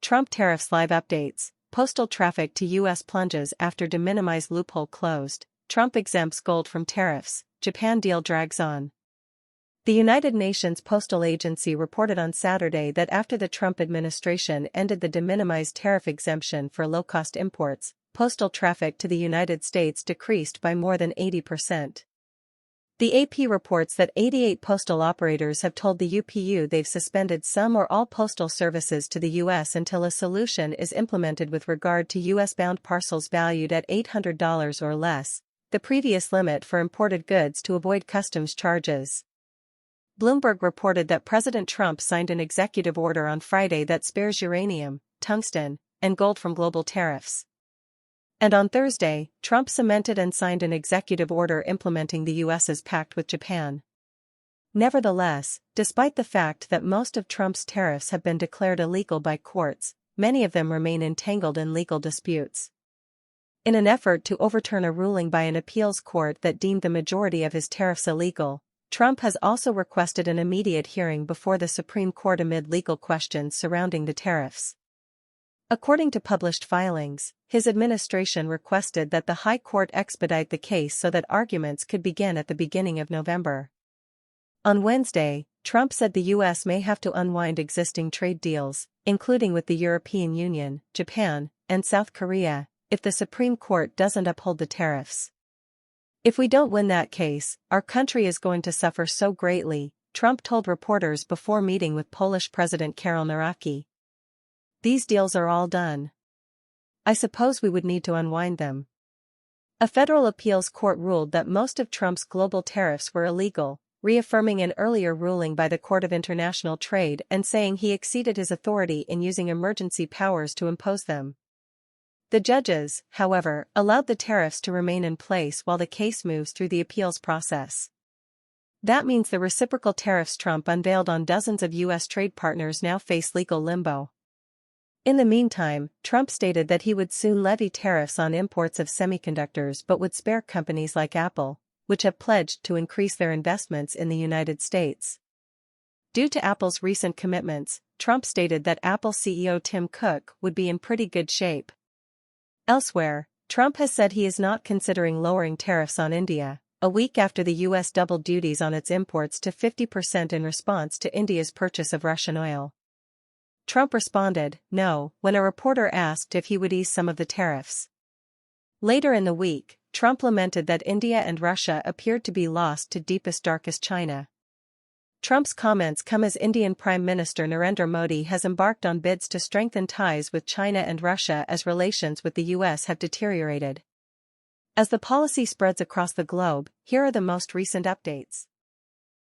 Trump tariffs live updates, postal traffic to U.S. plunges after de minimis loophole closed, Trump exempts gold from tariffs, Japan deal drags on. The United Nations Postal Agency reported on Saturday that after the Trump administration ended the de minimis tariff exemption for low-cost imports, postal traffic to the United States decreased by more than 80%. The AP reports that 88 postal operators have told the UPU they've suspended some or all postal services to the U.S. until a solution is implemented with regard to U.S.-bound parcels valued at $800 or less, the previous limit for imported goods to avoid customs charges. Bloomberg reported that President Trump signed an executive order on Friday that spares uranium, tungsten, and gold from global tariffs. And on Thursday, Trump cemented and signed an executive order implementing the U.S.'s pact with Japan. Nevertheless, despite the fact that most of Trump's tariffs have been declared illegal by courts, many of them remain entangled in legal disputes. In an effort to overturn a ruling by an appeals court that deemed the majority of his tariffs illegal, Trump has also requested an immediate hearing before the Supreme Court amid legal questions surrounding the tariffs. According to published filings, his administration requested that the High Court expedite the case so that arguments could begin at the beginning of November. On Wednesday, Trump said the U.S. may have to unwind existing trade deals, including with the European Union, Japan, and South Korea, if the Supreme Court doesn't uphold the tariffs. If we don't win that case, our country is going to suffer so greatly, Trump told reporters before meeting with Polish President Karol Nawrocki. These deals are all done. I suppose we would need to unwind them. A federal appeals court ruled that most of Trump's global tariffs were illegal, reaffirming an earlier ruling by the Court of International Trade and saying he exceeded his authority in using emergency powers to impose them. The judges, however, allowed the tariffs to remain in place while the case moves through the appeals process. That means the reciprocal tariffs Trump unveiled on dozens of U.S. trade partners now face legal limbo. In the meantime, Trump stated that he would soon levy tariffs on imports of semiconductors but would spare companies like Apple, which have pledged to increase their investments in the United States. Due to Apple's recent commitments, Trump stated that Apple CEO Tim Cook would be in pretty good shape. Elsewhere, Trump has said he is not considering lowering tariffs on India, a week after the U.S. doubled duties on its imports to 50% in response to India's purchase of Russian oil. Trump responded, no, when a reporter asked if he would ease some of the tariffs. Later in the week, Trump lamented that India and Russia appeared to be lost to deepest darkest China. Trump's comments come as Indian Prime Minister Narendra Modi has embarked on bids to strengthen ties with China and Russia as relations with the U.S. have deteriorated. As the policy spreads across the globe, here are the most recent updates.